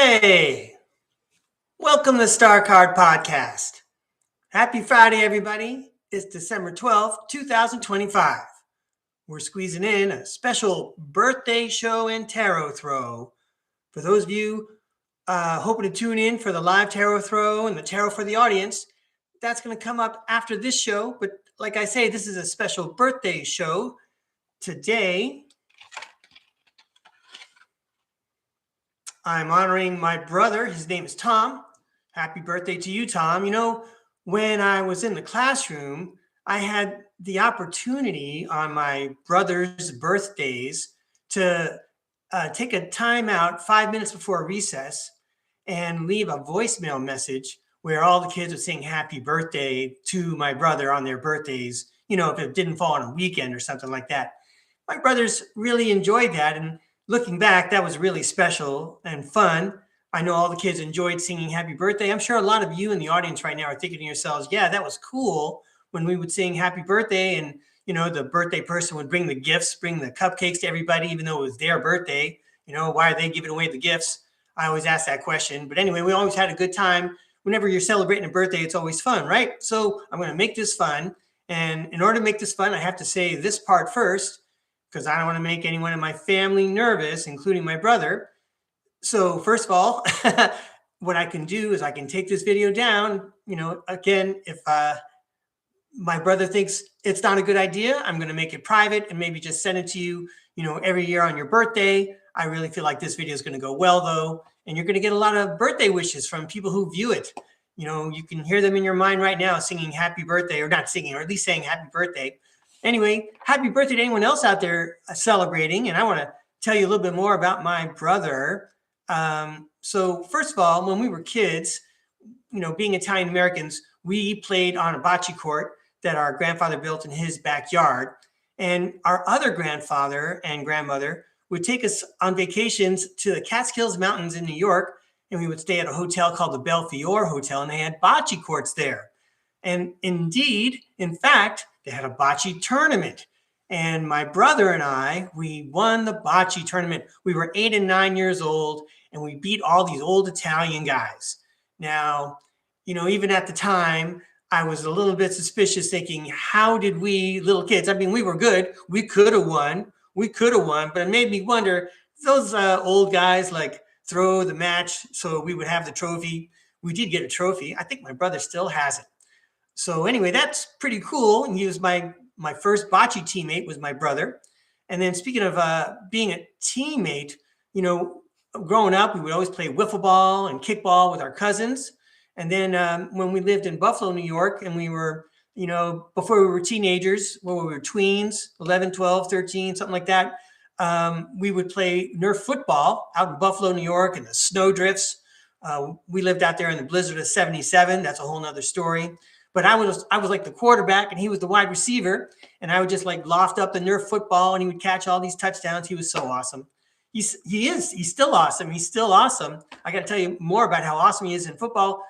Hey, welcome to STARCARD Podcast. Happy Friday, everybody. It's December 12th, 2025. We're squeezing in a special birthday show and tarot throw. For those of you hoping to tune in for the live tarot throw and the tarot for the audience, that's going to come up after this show. But like I say, this is a special birthday show. Today, I'm honoring my brother. His name is Tom. Happy birthday to you, Tom. You know, when I was in the classroom, I had the opportunity on my brother's birthdays to take a time out 5 minutes before recess and leave a voicemail message where all the kids would sing happy birthday to my brother on their birthdays, you know, if it didn't fall on a weekend or something like that. My brothers really enjoyed that. And looking back, that was really special and fun. I know all the kids enjoyed singing happy birthday. I'm sure a lot of you in the audience right now are thinking to yourselves, yeah, that was cool when we would sing happy birthday and, you know, the birthday person would bring the gifts, bring the cupcakes to everybody, even though it was their birthday. You know, why are they giving away the gifts? I always ask that question. But anyway, we always had a good time. Whenever you're celebrating a birthday, it's always fun, right? So I'm going to make this fun. And in order to make this fun, I have to say this part first, because I don't want to make anyone in my family nervous, including my brother. So first of all, what I can do is I can take this video down. You know, again, if my brother thinks it's not a good idea, I'm going to make it private and maybe just send it to you, you know, every year on your birthday. I really feel like this video is going to go well, though. And you're going to get a lot of birthday wishes from people who view it. You know, you can hear them in your mind right now singing happy birthday, or not singing, or at least saying happy birthday. Anyway, happy birthday to anyone else out there celebrating. And I want to tell you a little bit more about my brother. So first of all, when we were kids, you know, being Italian Americans, we played on a bocce court that our grandfather built in his backyard. And our other grandfather and grandmother would take us on vacations to the Catskills Mountains in New York. And we would stay at a hotel called the Belfiore Hotel, and they had bocce courts there. And indeed, in fact, they had a bocce tournament. And my brother and I, we won the bocce tournament. We were 8 and 9 years old, and we beat all these old Italian guys. Now, you know, even at the time, I was a little bit suspicious, thinking, how did we little kids? I mean, we were good. We could have won. But it made me wonder, those old guys like throw the match so we would have the trophy. We did get a trophy. I think my brother still has it. So anyway, that's pretty cool. And he was my first bocce teammate was my brother. And then speaking of being a teammate, you know, growing up, we would always play wiffle ball and kickball with our cousins. And then when we lived in Buffalo, New York, and we were, you know, before we were teenagers, when we were tweens, 11, 12, 13, something like that, we would play Nerf football out in Buffalo, New York, in the snow drifts. We lived out there in the blizzard of 77. That's a whole nother story. But I was like the quarterback and he was the wide receiver. And I would just like loft up the Nerf football and he would catch all these touchdowns. He was so awesome. He's still awesome. He's still awesome. I got to tell you more about how awesome he is in football.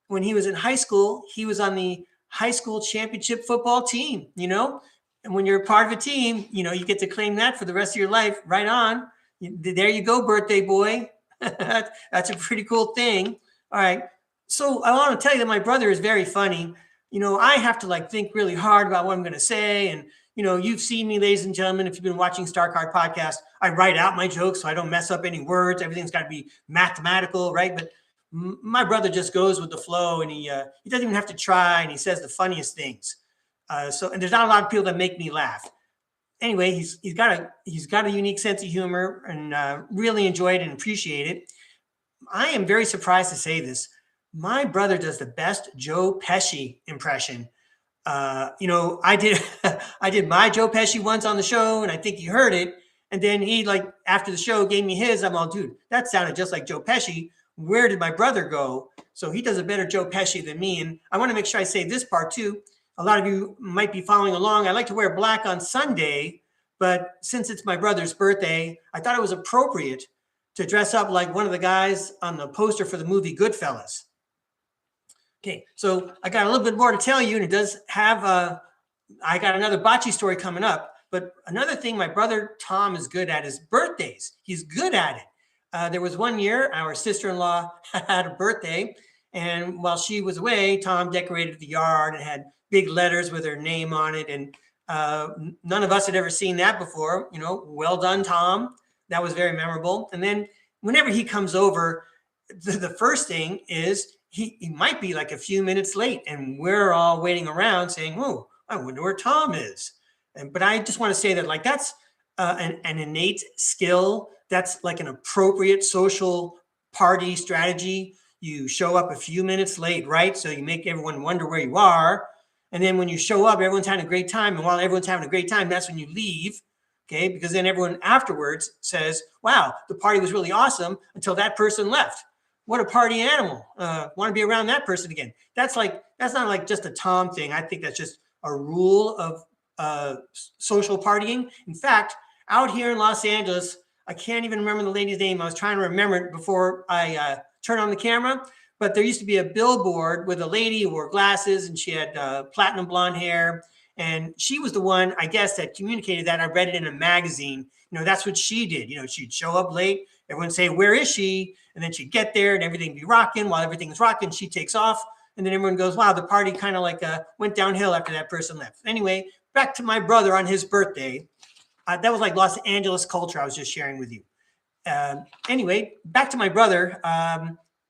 When he was in high school, he was on the high school championship football team, you know, and when you're part of a team, you know, you get to claim that for the rest of your life. Right on. There you go, birthday boy. That's a pretty cool thing. All right. So I want to tell you that my brother is very funny. You know, I have to like think really hard about what I'm going to say. And, you know, you've seen me, ladies and gentlemen, if you've been watching STARCARD podcast, I write out my jokes so I don't mess up any words. Everything's got to be mathematical, right? But my brother just goes with the flow, and he doesn't even have to try, and he says the funniest things. And there's not a lot of people that make me laugh. Anyway, he's got a unique sense of humor, and really enjoy it and appreciate it. I am very surprised to say this. My brother does the best Joe Pesci impression. You know, I did my Joe Pesci once on the show, and I think he heard it. And then he, like, after the show gave me his. I'm all, dude, that sounded just like Joe Pesci. Where did my brother go? So he does a better Joe Pesci than me. And I want to make sure I say this part too. A lot of you might be following along. I like to wear black on Sunday, but since it's my brother's birthday, I thought it was appropriate to dress up like one of the guys on the poster for the movie Goodfellas. Okay, so I got a little bit more to tell you, and it does have I got another bocce story coming up. But another thing my brother Tom is good at is birthdays. He's good at it. There was one year our sister-in-law had a birthday, and while she was away, Tom decorated the yard and had big letters with her name on it. And none of us had ever seen that before. Well done, Tom. That was very memorable. And then whenever he comes over, the first thing is he might be like a few minutes late, and we're all waiting around saying, "Oh, I wonder where Tom is." But I just want to say that, like, that's an innate skill. That's like an appropriate social party strategy. You show up a few minutes late, right? So you make everyone wonder where you are. And then when you show up, everyone's having a great time. And while everyone's having a great time, that's when you leave. Okay. Because then everyone afterwards says, wow, the party was really awesome until that person left. What a party animal. Want to be around that person again. That's not like just a Tom thing. I think that's just a rule of social partying. In fact, out here in Los Angeles, I can't even remember the lady's name. I was trying to remember it before I turned on the camera. But there used to be a billboard with a lady who wore glasses, and she had platinum blonde hair. And she was the one, I guess, that communicated that. I read it in a magazine. That's what she did. She'd show up late. Everyone would say, where is she? And then she'd get there and everything would be rocking. While everything's rocking, she takes off. And then everyone goes, wow, the party kind of like went downhill after that person left. Anyway, back to my brother on his birthday. That was like Los Angeles culture I was just sharing with you. Anyway, back to my brother.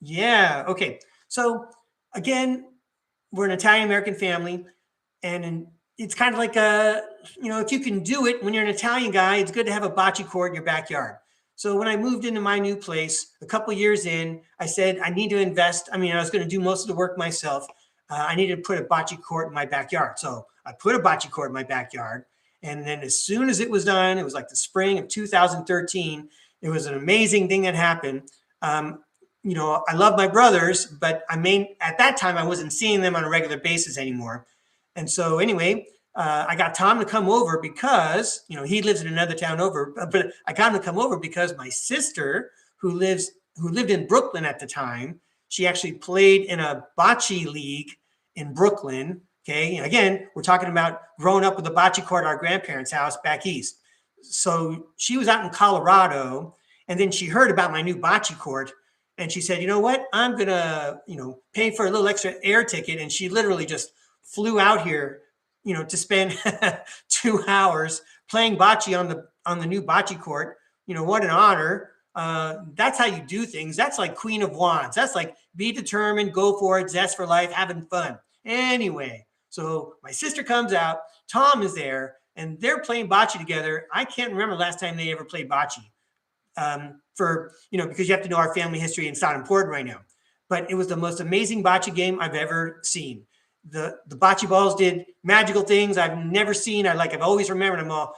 Yeah. Okay. So again, we're an Italian-American family, and it's kind of like if you can do it when you're an Italian guy, it's good to have a bocce court in your backyard. So when I moved into my new place a couple of years in, I said, I need to invest. I was going to do most of the work myself. I needed to put a bocce court in my backyard. So I put a bocce court in my backyard. And then as soon as it was done, it was like the spring of 2013. It was an amazing thing that happened. I love my brothers, but at that time, I wasn't seeing them on a regular basis anymore. And so anyway, I got Tom to come over because, he lives in another town over, but I got him to come over because my sister, who lived in Brooklyn at the time, she actually played in a bocce league in Brooklyn. Okay. And again, we're talking about growing up with a bocce court at our grandparents' house back east. So she was out in Colorado, and then she heard about my new bocce court. And she said, you know what, I'm going to, pay for a little extra air ticket. And she literally just flew out here, to spend 2 hours playing bocce on the new bocce court. What an honor. That's how you do things. That's like Queen of Wands. That's like be determined, go for it, zest for life, having fun. Anyway, so my sister comes out, Tom is there, and they're playing bocce together. I can't remember the last time they ever played bocce. Because you have to know our family history, and it's not important right now. But it was the most amazing bocce game I've ever seen. The bocce balls did magical things I've never seen. I've always remembered them all.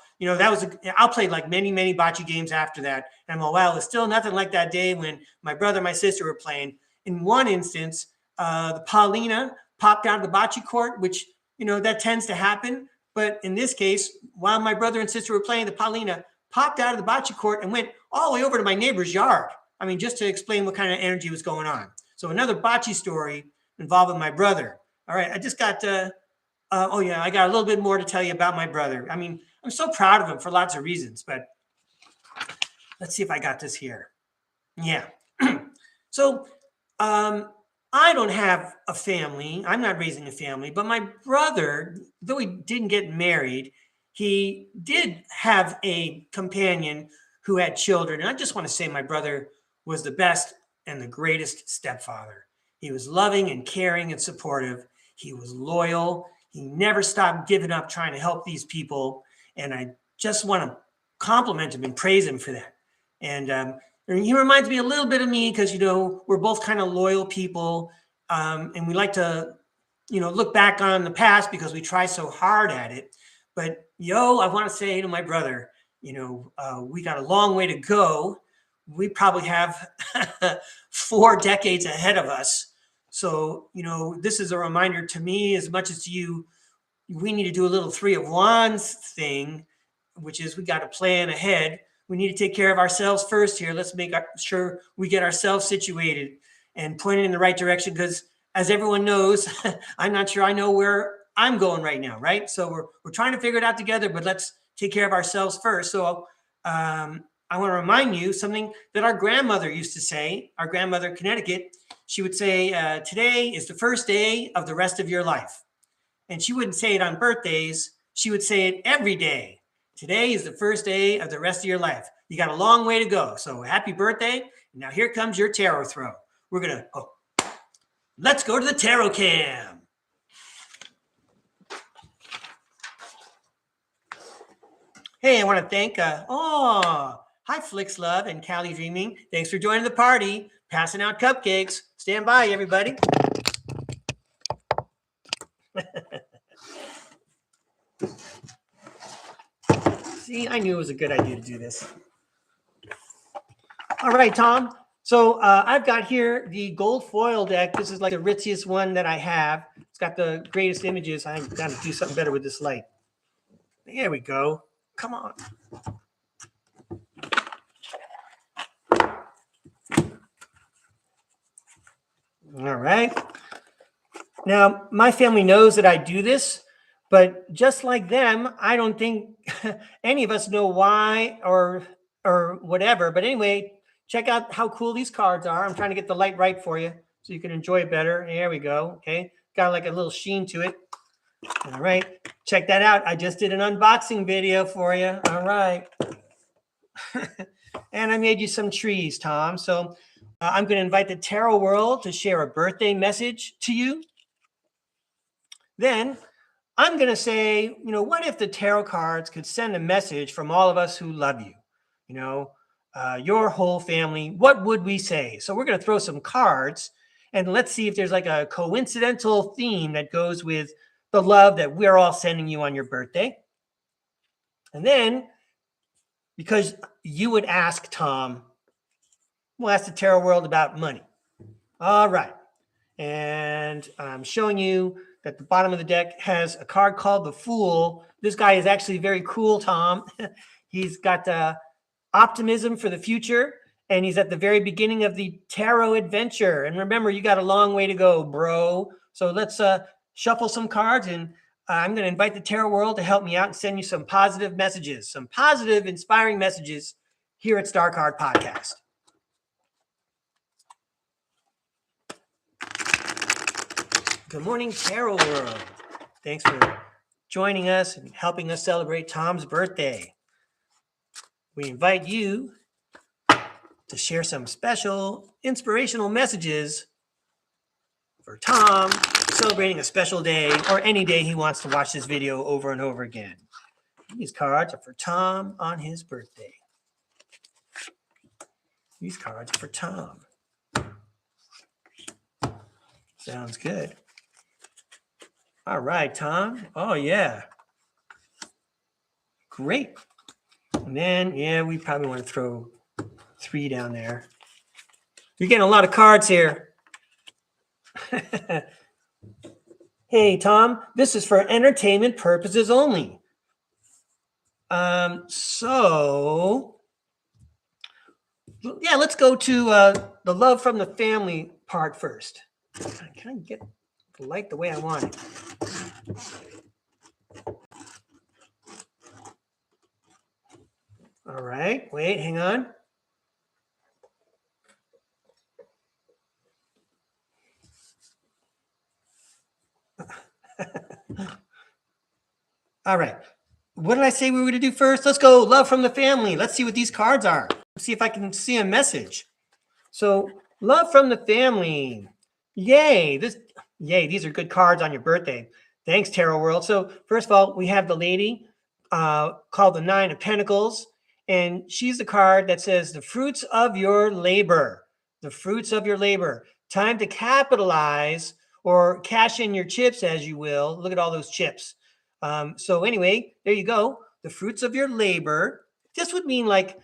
I'll play like many, many bocce games after that. And I'm all, wow, it's still nothing like that day when my brother and my sister were playing. In one instance, the Paulina popped out of the bocce court, which, that tends to happen. But in this case, while my brother and sister were playing, the Paulina popped out of the bocce court and went all the way over to my neighbor's yard. Just to explain what kind of energy was going on. So another bocce story involving my brother. All right, I just got I got a little bit more to tell you about my brother. I'm so proud of him for lots of reasons, but let's see if I got this here. Yeah. So I don't have a family. I'm not raising a family, but my brother, though he didn't get married, he did have a companion who had children. And I just want to say my brother was the best and the greatest stepfather. He was loving and caring and supportive. He was loyal. He never stopped giving up trying to help these people. And I just want to compliment him and praise him for that. And he reminds me a little bit of me because, we're both kind of loyal people. And we like to, look back on the past because we try so hard at it. But I want to say to my brother, we got a long way to go. We probably have 4 decades ahead of us. So, this is a reminder to me as much as to you. We need to do a little 3 of Wands thing, which is we got to plan ahead. We need to take care of ourselves first here. Let's make sure we get ourselves situated and pointed in the right direction. Because as everyone knows, I'm not sure I know where I'm going right now, right? So we're trying to figure it out together, but let's take care of ourselves first. So I want to remind you something that our grandmother used to say, our grandmother in Connecticut. She would say, today is the first day of the rest of your life. And she wouldn't say it on birthdays. She would say it every day. Today is the first day of the rest of your life. You got a long way to go. So happy birthday. Now here comes your tarot throw. We're going to, let's go to the tarot cam. Hey, I want to thank, hi Flix Love and Cali Dreaming. Thanks for joining the party. Passing out cupcakes. Stand by, everybody. See, I knew it was a good idea to do this. All right, Tom. So I've got here the gold foil deck. This is like the ritziest one that I have. It's got the greatest images. I've got to do something better with this light. There we go. Come on. All right. Now, my family knows that I do this, but just like them, I don't think any of us know why or whatever. But anyway, check out how cool these cards are. I'm trying to get the light right for you so you can enjoy it better. There we go. Okay. Got like a little sheen to it. All right. Check that out. I just did an unboxing video for you. All right. And I made you some trees, Tom. So I'm going to invite the tarot world to share a birthday message to you. Then I'm going to say, what if the tarot cards could send a message from all of us who love you? Your whole family, what would we say? So we're going to throw some cards and let's see if there's like a coincidental theme that goes with the love that we're all sending you on your birthday. And then, because you would ask, Tom, we'll ask the tarot world about money. All right. And I'm showing you that the bottom of the deck has a card called the Fool. This guy is actually very cool, Tom. He's got optimism for the future, and he's at the very beginning of the tarot adventure. And remember, you got a long way to go, bro. So let's shuffle some cards, and I'm going to invite the tarot world to help me out and send you some positive messages, some positive, inspiring messages here at STARCARD Podcast. Good morning, tarot world. Thanks for joining us and helping us celebrate Tom's birthday. We invite you to share some special inspirational messages for Tom celebrating a special day or any day he wants to watch this video over and over again. These cards are for Tom on his birthday. These cards are for Tom. Sounds good. All right, Tom. Oh, yeah. Great. And then, yeah, we probably want to throw 3 down there. You're getting a lot of cards here. Hey, Tom, this is for entertainment purposes only. So, yeah, let's go to the love from the family part first. Can I get the light the way I want it? All right, wait, hang on. All right, what did I say we were going to do first? Let's go love from the family. Let's see what these cards are. Let's see if I can see a message. So, love from the family. Yay, these are good cards on your birthday. Thanks, Tarot World. So, first of all, we have the lady called the 9 of Pentacles. And she's the card that says the fruits of your labor, the fruits of your labor. Time to capitalize or cash in your chips, as you will. Look at all those chips. So anyway, there you go. The fruits of your labor. This would mean like,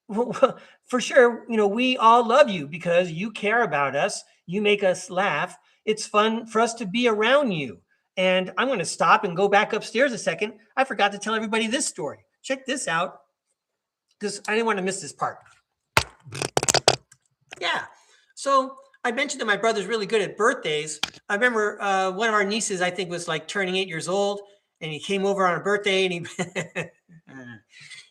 for sure, we all love you because you care about us. You make us laugh. It's fun for us to be around you. And I'm going to stop and go back upstairs a second. I forgot to tell everybody this story. Check this out, because I didn't want to miss this part. Yeah. So I mentioned that my brother's really good at birthdays. I remember one of our nieces, I think, was like turning 8 years old, and he came over on a birthday, and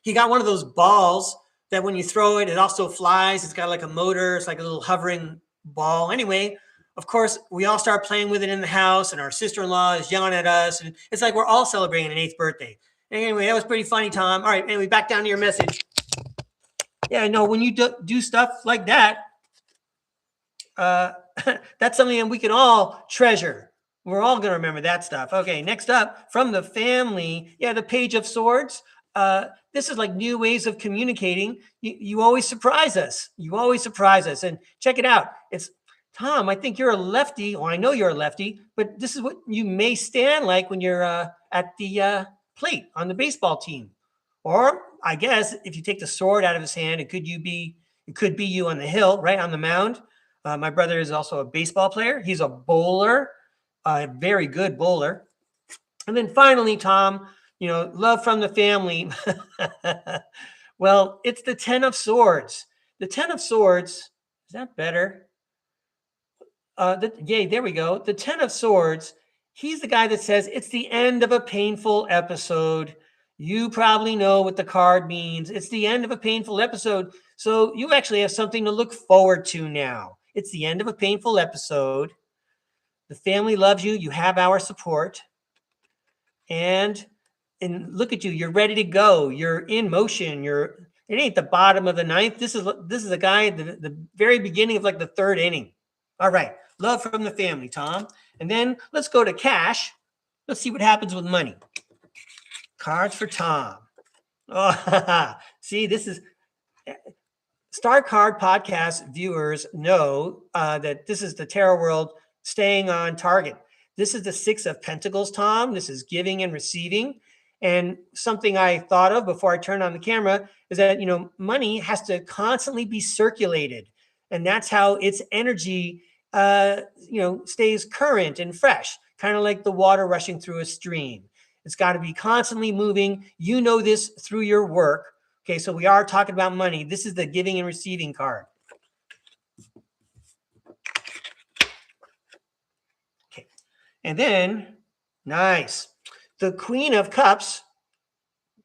he got one of those balls that when you throw it, it also flies. It's got like a motor. It's like a little hovering ball. Anyway, of course, we all start playing with it in the house, and our sister-in-law is yelling at us, and it's like we're all celebrating an 8th birthday. Anyway, that was pretty funny, Tom. All right, anyway, back down to your message. Yeah, no, when you do stuff like that, that's something that we can all treasure. We're all going to remember that stuff. Okay, next up from the family. Yeah, the Page of Swords. This is like new ways of communicating. You always surprise us. You always surprise us. And check it out. It's Tom, I think you're a lefty. Well, I know you're a lefty, but this is what you may stand like when you're at the plate on the baseball team. Or I guess if you take the sword out of his hand, it could be you on the hill, right on the mound. My brother is also a baseball player. He's a bowler, a very good bowler. And then finally, Tom, love from the family. Well, it's the 10 of Swords. The 10 of Swords, is that better? There we go. The 10 of Swords, he's the guy that says it's the end of a painful episode. You probably know what the card means. It's the end of a painful episode. So you actually have something to look forward to now. It's the end of a painful episode. The family loves you. You have our support. And look at you. You're ready to go. You're in motion. It ain't the bottom of the 9th. This is a guy at the very beginning of like the 3rd inning. All right. Love from the family, Tom. And then let's go to cash. Let's see what happens with money. Cards for Tom. Oh, see, this is STARCARD podcast viewers know that this is the tarot world staying on target. This is the 6 of Pentacles, Tom. This is giving and receiving. And something I thought of before I turned on the camera is that, money has to constantly be circulated. And that's how its energy, stays current and fresh, kind of like the water rushing through a stream. It's got to be constantly moving. You know this through your work. Okay, so we are talking about money. This is the giving and receiving card. Okay, and then, nice. The Queen of Cups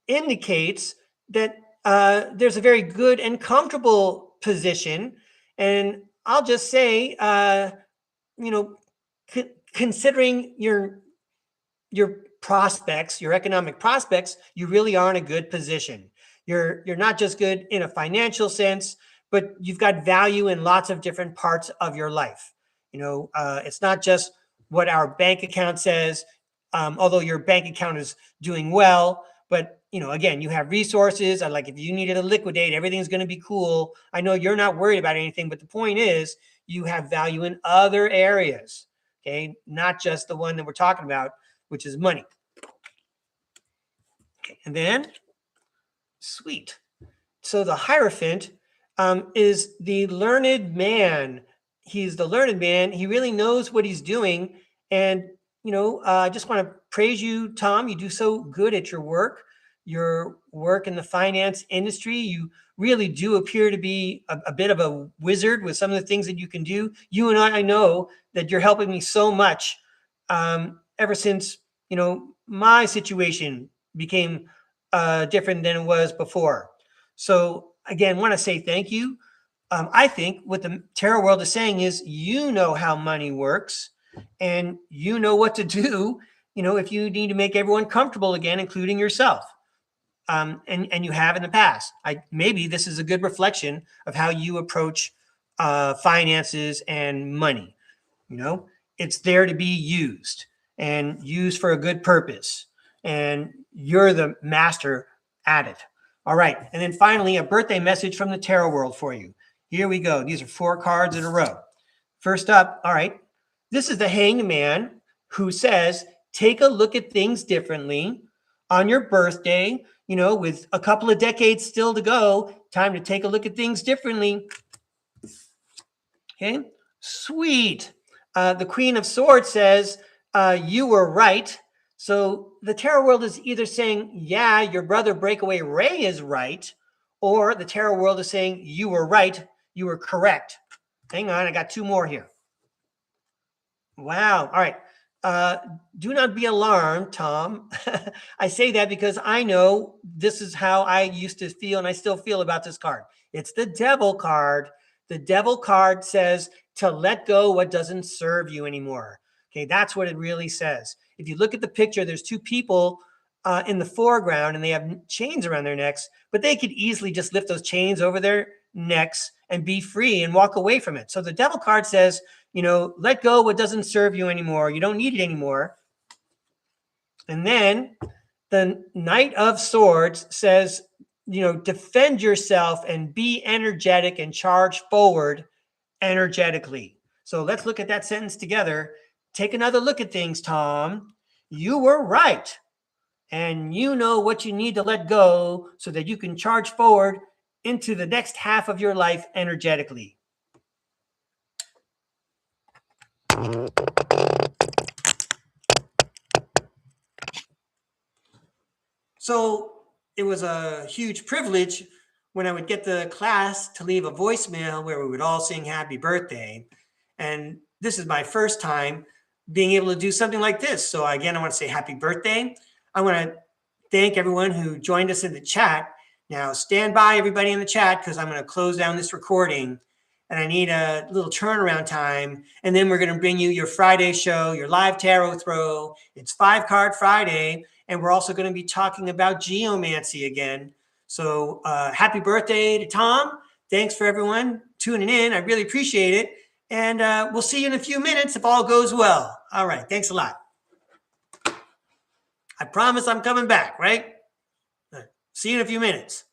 indicates that there's a very good and comfortable position. And I'll just say, considering your prospects, your economic prospects, you really are in a good position. You're not just good in a financial sense, but you've got value in lots of different parts of your life. It's not just what our bank account says, although your bank account is doing well, but again, you have resources. Like if you needed to liquidate, everything's going to be cool. I know you're not worried about anything, but the point is you have value in other areas. Okay. Not just the one that we're talking about, which is money. Okay. And then sweet. So the Hierophant is the learned man. He's the learned man. He really knows what he's doing. And, I just want to praise you, Tom. You do so good at your work in the finance industry. You really do appear to be a bit of a wizard with some of the things that you can do. You and I know that you're helping me so much ever since, my situation became different than it was before. So again, want to say thank you. I think what the tarot world is saying is, how money works and you know what to do, if you need to make everyone comfortable again, including yourself. And you have in the past. Maybe this is a good reflection of how you approach finances and money. It's there to be used and used for a good purpose. And you're the master at it. All right. And then finally, a birthday message from the tarot world for you. Here we go. These are 4 cards in a row. First up, all right. This is the Hanged Man, who says, take a look at things differently on your birthday, with a couple of decades still to go. Time to take a look at things differently. Okay. Sweet. The Queen of Swords says, you were right. So the tarot world is either saying, yeah, your brother Breakaway Ray is right, or the tarot world is saying, you were right, you were correct. Hang on, I got 2 more here. Wow. All right. do not be alarmed, Tom. I say that because I know this is how I used to feel and I still feel about this card. It's the devil card. The devil card says to let go what doesn't serve you anymore. Okay, that's what it really says. If you look at the picture, there's two people in the foreground and they have chains around their necks, but they could easily just lift those chains over their necks and be free and walk away from it. So the devil card says, let go what doesn't serve you anymore. You don't need it anymore. And then the Knight of Swords says, defend yourself and be energetic and charge forward energetically. So let's look at that sentence together. Take another look at things, Tom. You were right. And you know what you need to let go so that you can charge forward into the next half of your life energetically. So it was a huge privilege when I would get the class to leave a voicemail where we would all sing happy birthday. And this is my first time being able to do something like this. So again, I want to say happy birthday. I want to thank everyone who joined us in the chat. Now stand by, everybody in the chat, because I'm going to close down this recording and I need a little turnaround time. And then we're going to bring you your Friday show, your live tarot throw. It's 5-card Friday. And we're also going to be talking about geomancy again. So happy birthday to Tom. Thanks for everyone tuning in. I really appreciate it. And we'll see you in a few minutes if all goes well. All right. Thanks a lot. I promise I'm coming back, right? See you in a few minutes.